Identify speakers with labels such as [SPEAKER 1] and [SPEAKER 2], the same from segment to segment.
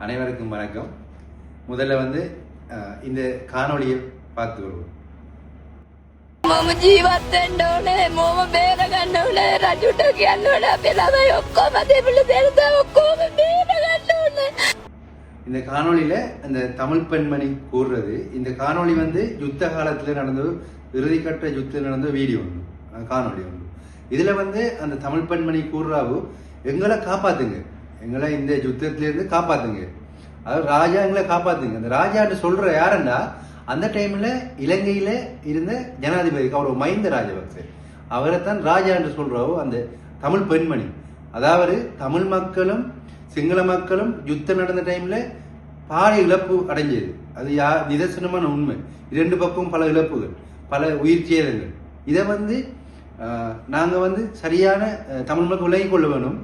[SPEAKER 1] அனைவருக்கும் வணக்கம். முதல்ல இந்த காணொளியை பார்த்து வருவோம்.
[SPEAKER 2] මම ජීවත් වෙන්න ඕනේ මම බේර ගන්න ඕනේ රජුට කියන්න ඕනේ අපේ ළමයි ඔක්කොම දෙවිල බේරලා ඔක්කොම බේර ගන්න ඕනේ.
[SPEAKER 1] இந்த காணொளியில அந்த தமிழ் பெண்மணி கூறுறது, இந்த காணொளி யுத்த காலத்துல நடந்த இறுதிக்கட்ட யுத்தத்தில் நடந்த வீடியோ ஒன்று, காணொளி ஒன்று. இதுல அந்த தமிழ் பெண்மணி கூறுறாவு, எங்களை காப்பாத்துங்க, எங்களை இந்த யுத்தத்திலிருந்து காப்பாத்துங்க, அதாவது ராஜா எங்களை காப்பாத்துங்க. அந்த ராஜான்னு சொல்ற யாருன்னா அந்த டைம்ல இலங்கையில இருந்த ஜனாதிபதி கௌரவ மஹிந்த ராஜபக்ச, அவரைத்தான் ராஜா என்று சொல்றாவோ அந்த தமிழ் பெண்மணி. அதாவது தமிழ் மக்களும் சிங்கள மக்களும் யுத்தம் நடந்த டைம்ல பாறை இழப்பு அடைஞ்சது, அது நிதர்சனமான உண்மை. இரண்டு பக்கம் பல இழப்புகள், பல உயிர் சேதங்கள். இதை நாங்க சரியான தமிழ் மக்கள் விலகிக் கொள்ள வேணும்.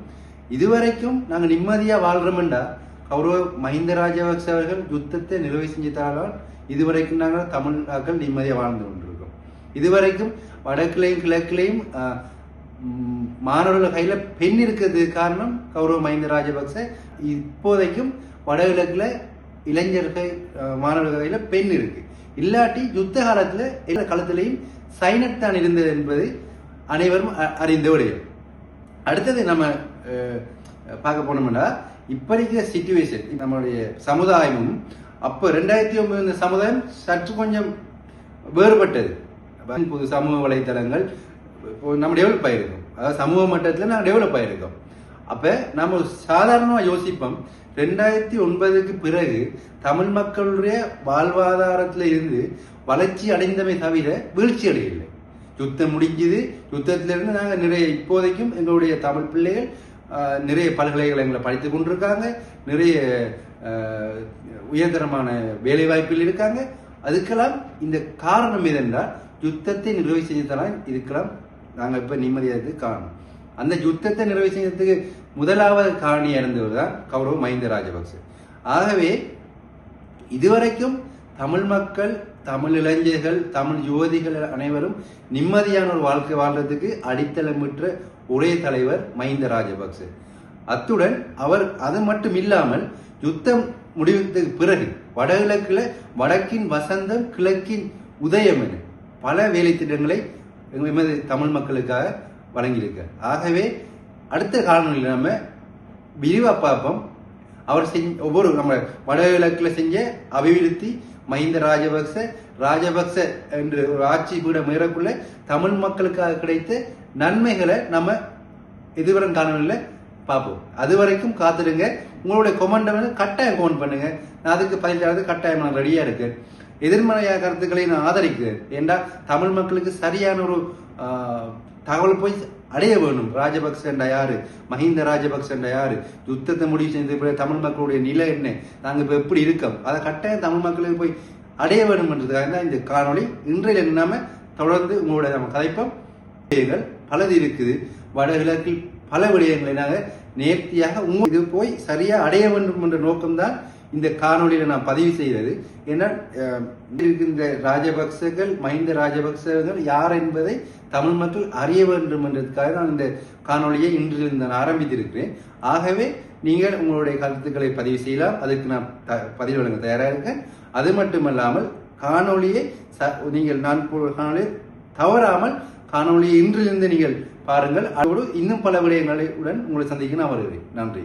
[SPEAKER 1] இதுவரைக்கும் நாங்க நிம்மதியா வாழ்றோம்டா கௌரவ மஹிந்த ராஜபக்ச அவர்கள் யுத்தத்தை நிறைவு செஞ்சதால் இதுவரைக்கும் நாங்கள் தமிழ்நாக்கள் நிம்மதியாக வாழ்ந்து கொண்டிருக்கோம். இதுவரைக்கும் வடக்கிலையும் கிழக்கிலையும் மாணவர்கள் கையில பெண் இருக்கிறதுக்கு காரணம் கௌரவ மஹிந்த ராஜபக்ச. இப்போதைக்கும் வடகிழக்குல இளைஞர்கள் மாணவர்கள் கையில பெண் இருக்கு. இல்லாட்டி யுத்த காலத்துல எல்லா களத்திலையும் சைனட் தான் இருந்தது என்பது அனைவரும் அறிந்த விடயம். அடுத்தது நம்ம பார்க்க போனோம்னா இப்ப இருக்கிற சிச்சுவேஷன், நம்மளுடைய சமுதாயமும் அப்ப 2009 இந்த சமுதாயம் சற்று கொஞ்சம் வேறுபட்டது. புது சமூக வலைத்தளங்கள் நம்ம டெவலப் ஆயிருக்கோம், அதாவது சமூக மட்டத்தில் நான் டெவலப் ஆயிருக்கோம். அப்ப நம்ம சாதாரணமா யோசிப்போம், 2009க்கு பிறகு தமிழ் மக்களுடைய வாழ்வாதாரத்துல இருந்து வளர்ச்சி அடைந்தமை தவிர வீழ்ச்சி அடையவில்லை. யுத்தம் முடிஞ்சது, யுத்தத்திலிருந்து நாங்க நிறைய இப்போதைக்கும் எங்களுடைய தமிழ் பிள்ளைகள் நிறைய பல்கலைக்கழகங்களை படித்துக் கொண்டிருக்காங்க, நிறைய உயர்தரமான வேலை வாய்ப்பில் இருக்காங்க. அதுக்கெல்லாம் இந்த காரணம் எதென்றால் யுத்தத்தை நிறைவு செஞ்சதெல்லாம் இதுக்கெல்லாம் நாங்கள் இப்ப நிம்மதியாக காரணம். அந்த யுத்தத்தை நிறைவு செஞ்சதுக்கு முதலாவது காரணி இருந்தவர் தான் கௌரவ மஹிந்த ராஜபக்ச. ஆகவே இதுவரைக்கும் தமிழ் மக்கள், தமிழ் இளைஞர்கள், தமிழ் யுவதிகள் அனைவரும் நிம்மதியான ஒரு வாழ்க்கை வாழ்றதுக்கு அடித்தளமிட்ட ஒரே தலைவர் மஹிந்த ராஜபக்ச. அத்துடன் அவர் அது மட்டும் இல்லாமல் யுத்தம் முடிவுக்கு பிறகு வடகிழக்குல வடக்கின் வசந்தம் கிழக்கின் உதயம் என பல வேலை திட்டங்களை எமது தமிழ் மக்களுக்காக வழங்கியிருக்கார். ஆகவே அடுத்த காலங்களில் நம்ம விரிவா பார்ப்போம். அவர் ஒவ்வொரு நம்ம வடகிழக்குல செஞ்ச அபிவிருத்தி, மஹிந்த ராஜபக்ச என்று ஒரு ஆட்சி கூட மீறக்குள்ள தமிழ் மக்களுக்காக கிடைத்த நன்மைகளை நம்ம எதிர்வரும் காலங்களில் பார்ப்போம். அது வரைக்கும் காத்துடுங்க. உங்களுடைய கொமெண்ட் கட்டாயம் கமெண்ட் பண்ணுங்க. நான் அதுக்கு பதிலாக கட்டாயம் நான் ரெடியா இருக்கேன். எதிர்மறையான கருத்துக்களை நான் ஆதரிக்கிறேன். ஏண்டா தமிழ் மக்களுக்கு சரியான ஒரு தகவல் போய் அடைய வேணும். ராஜபக்ச என்ற யாரு, மஹிந்த ராஜபக்ச என்ற யாரு, யுத்தத்தை முடிவு செய்து தமிழ் மக்களுடைய நிலை என்ன, நாங்க இப்ப எப்படி இருக்கோம், அதை கட்டாயம் தமிழ் மக்களுக்கு போய் அடைய வேணும் என்றதுக்காக தான் இந்த காணொளி. இன்றைய நாம தொடர்ந்து உங்களுடைய நம்ம கதைப்போம். பலது இருக்குது வடகிழக்கில், பல விடயங்களை நாங்கள் நேர்த்தியாக இது போய் சரியா அடைய வேண்டும் என்ற நோக்கம்தான் இந்த காணொலியில நான் பதிவு செய்தது. ஏன்னா இருக்கின்ற ராஜபக்சர்கள், மஹிந்த ராஜபக்சர்கள் யார் என்பதை தமிழ் மக்கள் அறிய வேண்டும் என்றதுக்காக நான் இந்த காணொலியை இன்றிலிருந்து நான் ஆரம்பித்திருக்கிறேன். ஆகவே நீங்கள் உங்களுடைய கருத்துக்களை பதிவு செய்யலாம். அதுக்கு நான் பதிவு வழங்க தயாராக இருக்கேன். அது மட்டுமல்லாமல் காணொலியை நீங்கள் காணொலியை தவறாமல் காணொலியை இன்றிலிருந்து நீங்கள் பாருங்கள். அதோடு இன்னும் பல விடயங்களுடன் உங்களை சந்திக்க நான் வருகிறேன். நன்றி.